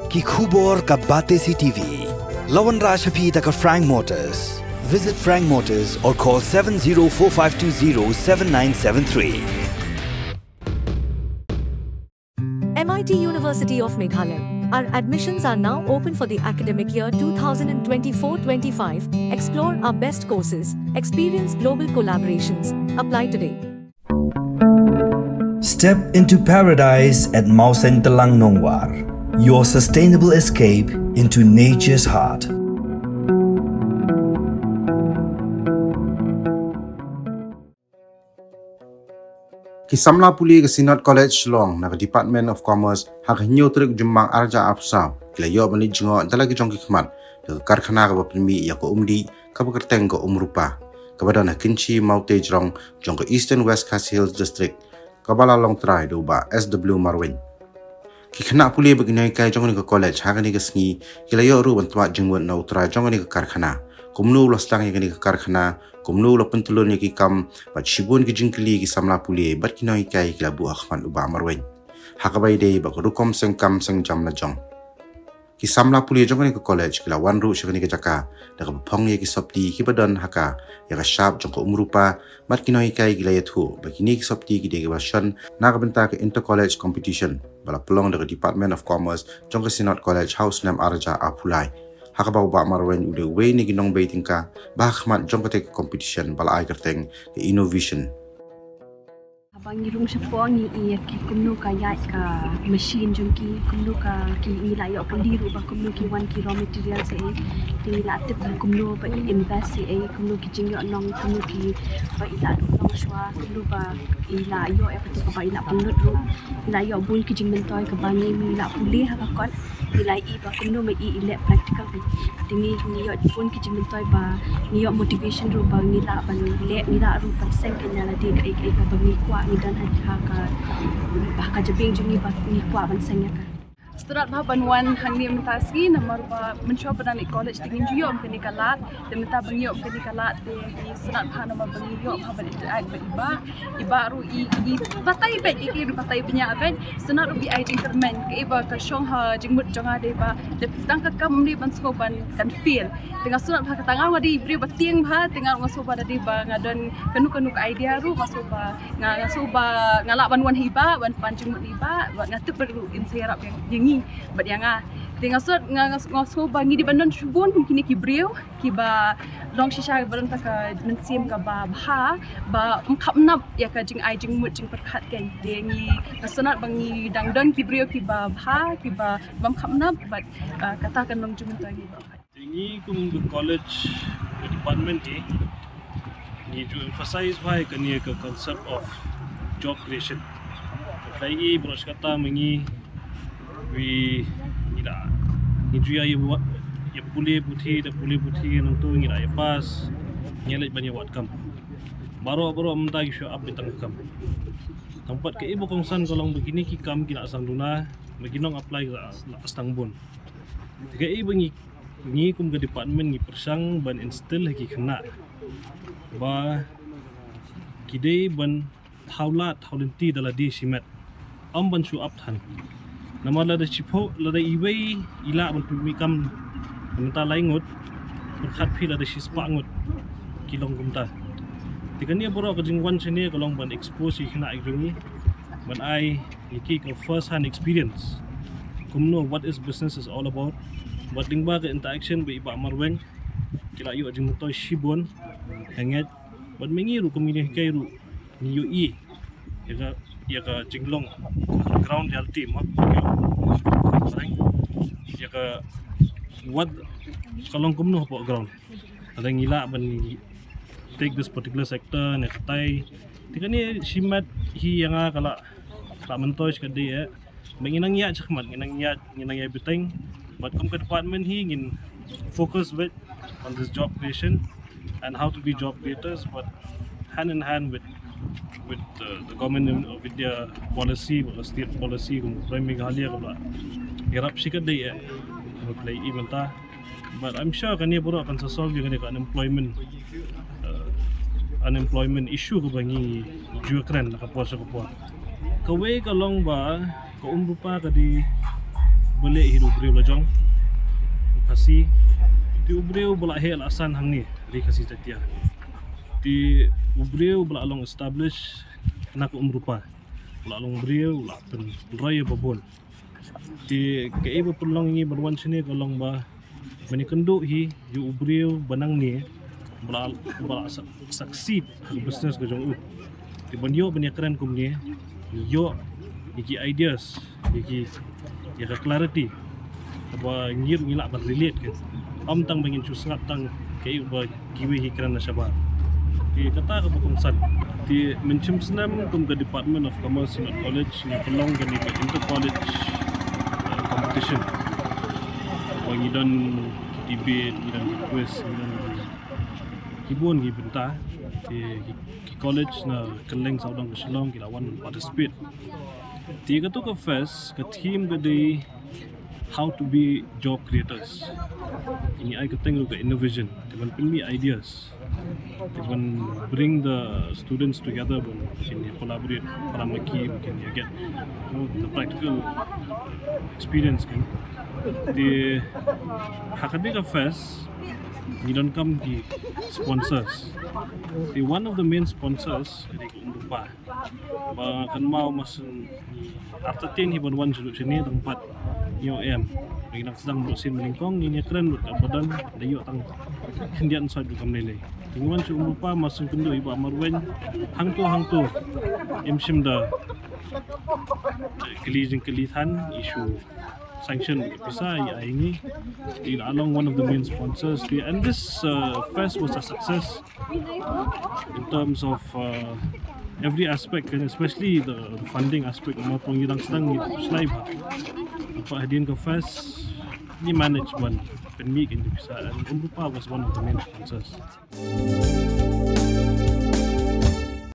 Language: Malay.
ki khubor ka bate CTV. Lawan Rashapi taka Frank Motors. Visit Frank Motors or call 7045207973. MIT University of Meghalaya. Our admissions are now open for the academic year 2024-25. Explore our best courses, experience global collaborations. Apply today. Step into paradise at Mausen Telang Nongwar, your sustainable escape into nature's heart. Kisamla puli ke Sinod College Shillong na Department of Commerce hak hinyo trik jumang arja apsaw kila yo bani jingo dalagi jong kikmat ke karkhana ka bapmi ya ko umdi ka bakerteng ko umrupa ka badana kinchi maute jrong jong ko Eastern West Khas Hills District ka bala long try do ba SW Marwin kikna puli baginay kay jong ni ka college hak ni ka sngi kila yo ru bantwa jingwon na utray jong ni ka karkhana kumnu lostang ya ni ka karkhana kumnu lo pentulun ki kam bat shibun ki jingkli ki samla puli bat kinoi kai kila bu akhman uba marwen hakabai dei ba rukom seng kam seng jam na jong ki samla puli jong ni ko college kila wan ru shakani ka jaka da ka phong ye ki sopti ki badan haka ya ka sharp jong ko umrupa bat kinoi kai kila yathu ba kini ki sopti ki de ba shan na ka benta ka inter college competition bala pelong da Department of Commerce jong ka Sinod College House nam arja apulai hakabaw ba marwen ude way ni ginong baiting ka bahmat jong ka competition bala ay kerteng ke innovation abang irung sepo ni ia ki kumnu ka ya ka machine jongki kumnu ka ki ila yo kandiru ba kumnu ki 1 kg material se ti la tip kumnu ba invest se kumnu ki jingyo nong kumnu ki ba ila nong shwa kumnu ba ila yo e ka ba ila panlut ru ila yo bun ki jing mentoy ka bangi mi la puli ha ka kon ila i ba kumnu ma i ile practical tingi ni yo bun ki jing mentoy ba ni yo motivation ru ba ni la ban le ni la ru pan seng kenya la di ka ba mi kwa ni dan haka jabing jungi ba ni kwa ban sengya ka Seterat bah banwan hang ni mentasi namar ba mencoba dan college tingin juyo mkeni kalat dan menta bangyo mkeni kalat di serat bah nama bangyo bah ban interact ba iba ru i batai bet iki ru batai punya ben senat ru bi ai intermen ke iba ka shong ha jingmut jonga de ba de sedang ka kam ni ban skoban kan feel tengah sunat bah katanga wadi bri batieng bah tengah ngasoba dadi ba ngadon kanu idea ru ngasoba ngasoba ngalak banwan hiba ban panjingmut hiba ngatu perlu inserap yang bat yang tengah sot ngaso bangi di bandon shubun kini kibriu kiba long shisha baron tak mensim ka ba mkhapnap ya ka jing ai jing mut jing perkhat kan dengi nasonat bangi dangdon kibriu kiba kiba mkhapnap bat katakan long jumun tagi ba tingi kum the college department ni to emphasize why kan ye ka concept of job creation kai bros kata mengi we ila injuya ya puli buti nang tu ngira ya pas nyelet banyak wat kam baro amta ki show up betang kam tempat ke ibu kongsan kolong begini ki kam kina asang duna beginong apply ke astang bun tiga ibu ni kum ke department ni persang ban instill lagi kena ba kidei ban haulanti daladi simet ban show up than nama lada cipo lada iway ila ban pimikam menta laingut berkhat phi lada sispa ngut kilong kumta tikania boro ka jingwan sini kolong ban expose ikna igrungi ban ai iki ka first hand experience kumno what is business is all about what lingba ka interaction be iba marwen kila yu jingto shibon hanget ban mengiru communicate ru ni yu i ya ka jinglong ground reality ma ya ka what kalong kumno po ground ada ngila ban take this particular sector ne katai tikani simat hi yang kala mentoy ka dia menginang ya chakmat nginang ya beteng but kum ke department hi ngin focus with on this job creation and how to be job creators but hand in hand with the government with their policy or state policy kum prime Meghalaya ka irap sikat day play even ta but I'm sure kani boro akan solve kani ka unemployment issue ko bangi juakran nakapuasa ko po kaway ka long ba ka umrupa ka di balik hidup beliau lajong kasih di beliau bela hel asan hang ni ri kasih setia di beliau bela long establish nak umrupa bela long beliau la pen raya babon di ke ibu pelong ini berwan sini kolong ba bani kenduk hi yu beliau banang ni bela succeed business ke jong di banyo bani keren kum ni yo iki ideas iki ya clarity apa ngir ngilak berrelate kan am tang bangin susat tang kai ba kiwi hikran na syaba di kata ke bukungsan di mencim senam kum ke Department of Commerce Sinod College ni pelong ke ni inter college competition wangi dan debate dan quiz dan kibun gi benta di college na keleng saudang keselong kilawan participate di ketu ke fest ke team ke di how to be job creators. Ini I keteng ke innovation, dengan pilih ideas, dengan bring the students together, when can collaborate, paramaki, we can get the practical experience kan. Di Hakadika Fest, we don't come di sponsors. Di one of the main sponsors dari Umrupa, bahkan mau masuk di artatin hiban wan sudut sini tempat IOM bagi nak sedang berusin melingkong ini keren buat badan dayu tang kendian sadu kamlele tingwan cu Umrupa masuk kendo ibu amarwen hangtu imsim da kelithan isu sanction bisa ya ini along one of the main sponsors and this fest was a success in terms of every aspect and especially the funding aspect maupun yang sedang slide apa hadirin ke fest ni management penmik ini bisa and Umrupa was one of the main sponsors.